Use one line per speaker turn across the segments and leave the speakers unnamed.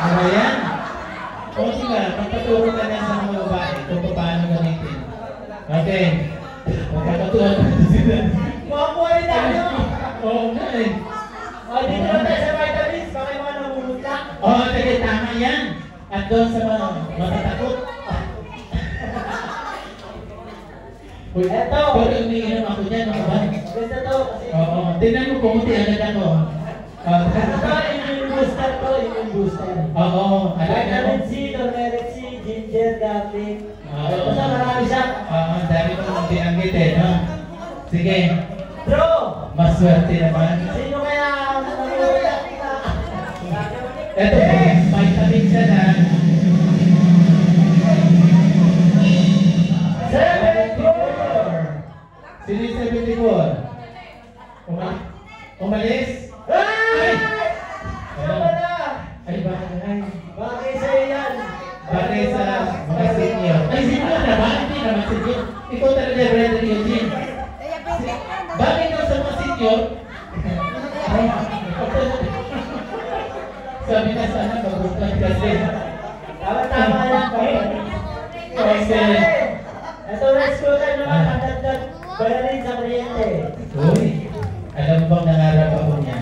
Ano yan? O diba, magpaturo ka na sa mga babae kung paano gamitin. Okay. Magpaturo na sila.
Makuha tayo!
Oo nga eh.
O, dito na tayo sa vitamins. Baka yung mga namumutla.
Oo, sige, tama yan. At doon sa mga matatakot.
Eto!
Pero umiinom ako dyan, mga ba?
Basta to kasi...
Oo, tingnan mo kung agad ako.
Ito, immune booster to, immune booster.
Oo, agad ako.
Vitamin C, turmeric C, ginger, garlic. Ito sa marami siya.
Oo, dami kong binanggit eh, no? Sige,
Bro!
maswerte naman.
Sino kaya ang namumutla?
Ito, vitamin siya na. 74. Sino yung 74? Umalis?
Ay! Sama na!
Ay, bagay.
Bagay sa'yo yan.
Bagay sa mga senior. Ay, senior na ba? Hindi naman senior. Ikaw talaga, Brother Eugene. Bagay daw sa mga senior. Ay, sabi na sana, mag-uplan kasi.
Tama-tama lang.
Okay.
Ito, let's go tayo naman. Hagad-hagad. Bayarin sa kliyente.
Uy, alam mo bang nangarap ako niya?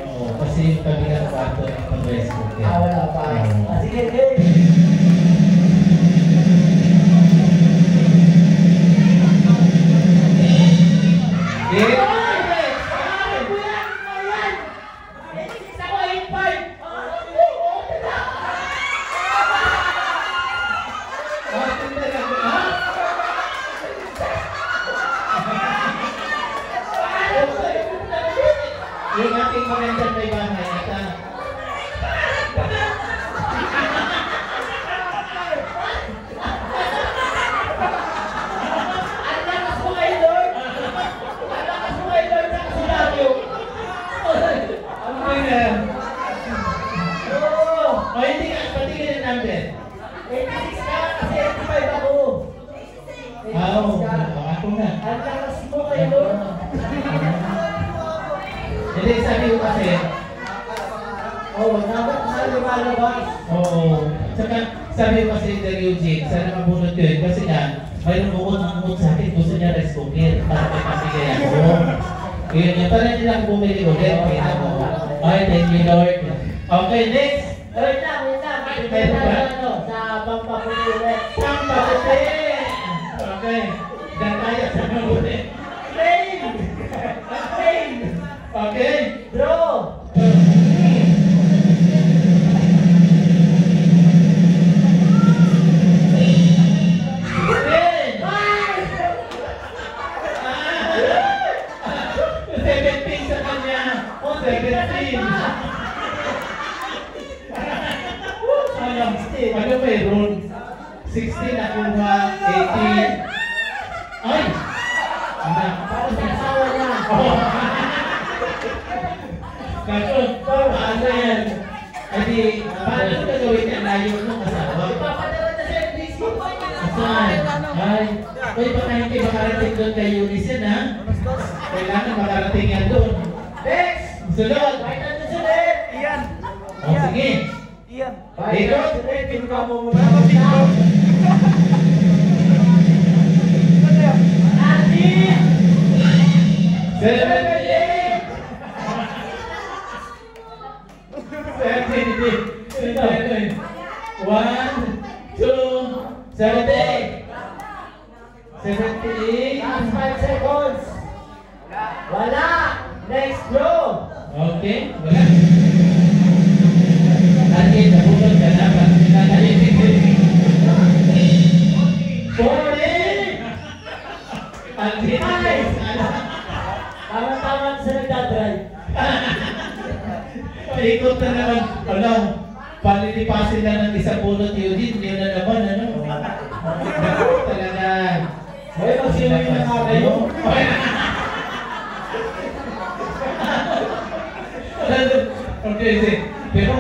Oo, kasi yung kabilang kwarto ng pag-rescue.
Wala pa. Sige, okay.
Yeah. Yung ating magandang kaibahan at
Ang lakas mo kay Lord! Ang lakas mo kay Lord sa kasilabyo!
ano ba yan?
Oo!
O hindi nga, patigil yung number.
86 ka kasi 85 ako! 86 ka!
Ako na.
Ang lakas mo kay Lord!
Hindi, sabi ko kasi,
Dapat na lumalabas!
oo. Saka, sabi ko kasi Sir Eugene, sana mabunod ko yun. Kasi nga, mayroon bukod ng bukod sa akin, gusto niya rice cooker. Para may pasigay ako. Yun yun, para hindi lang bumili ulit. Kita mo. Okay, thank you Lord. Okay, next.
Wait lang! Meron tayo sa pampapulit.
Pampapulit! Okay. Diyan tayo sa mabuti.
Train! Train!
Okay.
Bro!
Ano mayroon? 16 nakuha, 18. Ay! Anak.
Para sa asawa niya.
Kaso, paano yan? Adi, paano gagawin niya layo ng asawa?
Ipapadala na sa LBC.
Saan? Ay, uy, baka hindi makarating doon kay Eunice yan, ha? Kailangan makarating yan doon.
Next!
Sunod!
Kahit ano sulit! Iyan!
O, sige.
Iyan!
Dito?
Pinuka mo muna. Atin!
78! 78! 1, 2, 78! 78!
Last 5 seconds! Wala! Next blow!
Okay, wala. Lagi, nabunod ka na. Pinanalitin ko. 40! Ang
Nice! Tama-tama sa nagdadrive.
Paikot na naman. Ano? Palilipasin na ng isang bunot Eugene. Yun na naman, ano? Talaga.
Hoy, magsinuwi na nga kayo.
Okay, sige. Pero,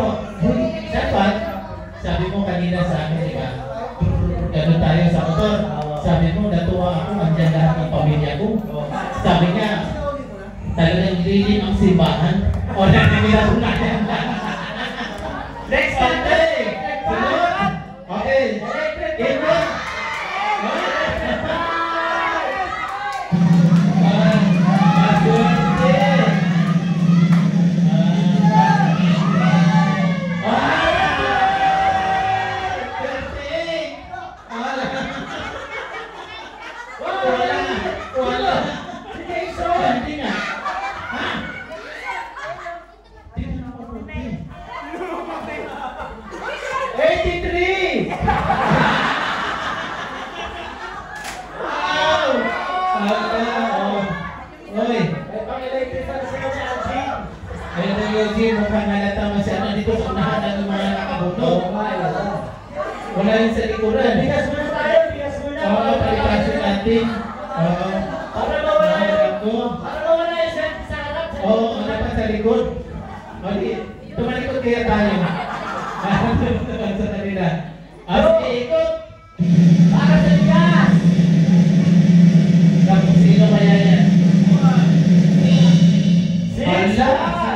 dapat, sabi mo kanina sa akin, di ba? Gano'n tayo sa motor. Sabi mo, natuwa ako, andyan lahat ng pamilya ko. Sabi niya, talagang lilim ang simbahan. O, naninilang ko na yan. Next
Oo, nga.
Wala yun sa likuran.
Bigas muna tayo, bigas muna.
Oo, palikasin natin. Oo.
Para mawala
Mahirap
yung...
to.
Para mawala yung sa harap.
Oo, dapat sa likod. Mali, tumalikod kaya tayo. Naman sa kanila. Sige, ikot.
Para sa bigas.
Kung sino kaya yan?
Six.
Ala,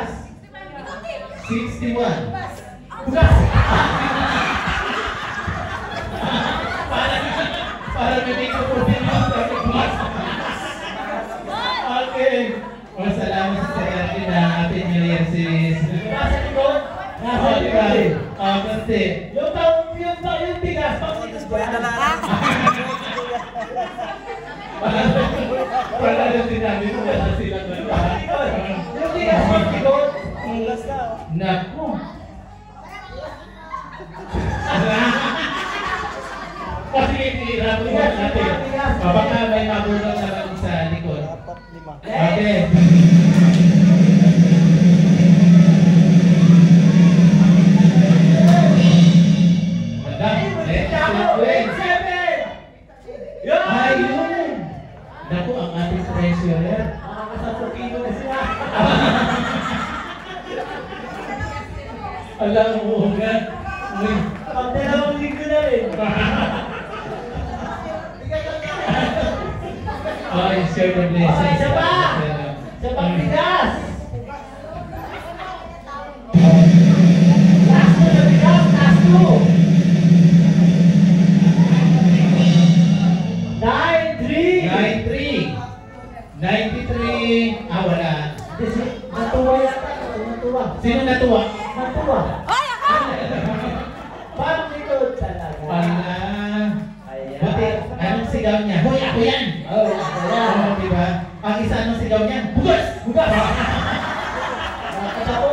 61.
Bukas.
Para may make up for Okay. O, salamat sa sarili na Happy New Year sis.
Nasa likod. Nasa
Oh, diba?
likod.
Kasi,
Yung bigas, pang ikot dyan.
wala na sinabi ko, wala sila
Yung bigas, pang ikot.
Naku. Kasi hirap mo natin. Baka may mabulong naman sa likod. Okay. Ayun! Naku, ang ating treasurer.
Nakakasapukino na sila.
Alam mo nga. Uy.
Pag dalawang linggo na rin.
Ay, share the blessings.
Okay, isa pa! Sa pagbigas! Last two na bigas, last two! 93!
93. Wala.
Natuwa yata. Natuwa.
Sino natuwa?
Natuwa. Pag-likod talaga.
Pala.
Ayan.
Buti, anong sigaw niya? Hoy, ako yan!
Oh, ayan.
Oo, diba? Ang isa anong sigaw niya? Bugas!
Bugas! Nakakatapo.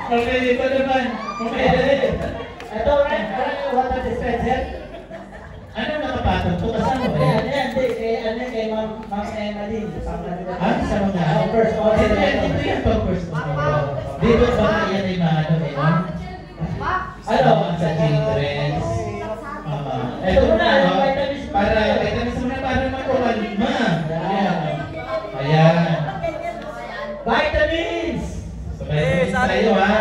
Okay, ito naman. Okay, dali.
Ito, right? Parang water dispenser.
Anong nakapatong to? Kasama ba
Ayan,
yan?
ayan. Kay Ma'am Emily.
Sa mga...
First order.
Dito yan pang first order. Dito ba yan ay maano eh, no?
Ano?
Sa children's.
Ito muna,
ano,
yung vitamins muna.
para vitamins muna para makumalma. Ayan. Ayan.
Vitamins!
So, vitamins tayo ha.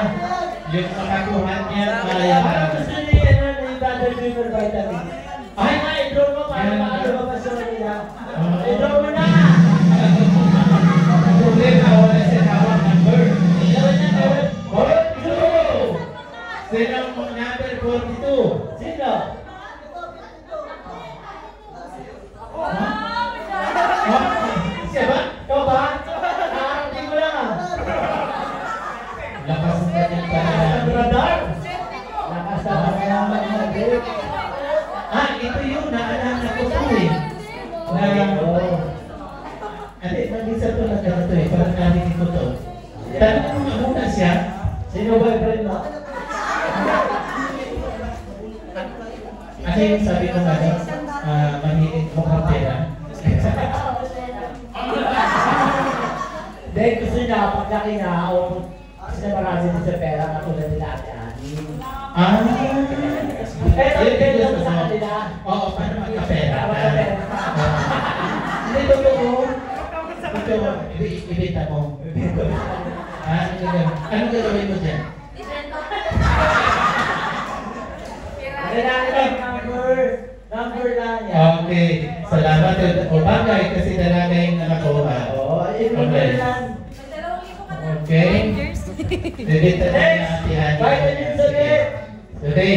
Yung makakuha niya, kaya
Parang gusto niya ni Brother Junior vitamins. Ay, i-draw mo para
Yan.
makalabas sa nila. I-draw mo na!
problema, wala siya hawak number.
Gawin na, gawin.
42! Sino ang number 42?
Sino?
Siya ba?
Ikaw ba? Nakarating mo lang ah.
Lakas ng kanyang pananabi.
Radar? Lakas na naman mag-grip.
Ito yun, naalala ko po eh. Ate, mag-isa to na ganito eh, parang narinig ko to. Tanong mo nga muna siya.
Sino boyfriend mo?
Ano yung sabi ko nga, mahilig mukhang pera?
Dahil gusto niya, paglaki niya, o gusto niya marami din sa pera, katulad nila Ate Ani. Ito lang sa kanila.
Oo, paano magkapera?
Magkapera.
Hindi, totoo. Totoo, ibenta mo. Ano gagawin mo dyan?
Number lang yan.
Okay, salamat. O bagay, kasi talaga yung nakakuha.
Oo, number lang.
Okay. Bibenta na yung atihan.
Vitamins ulit.
Today,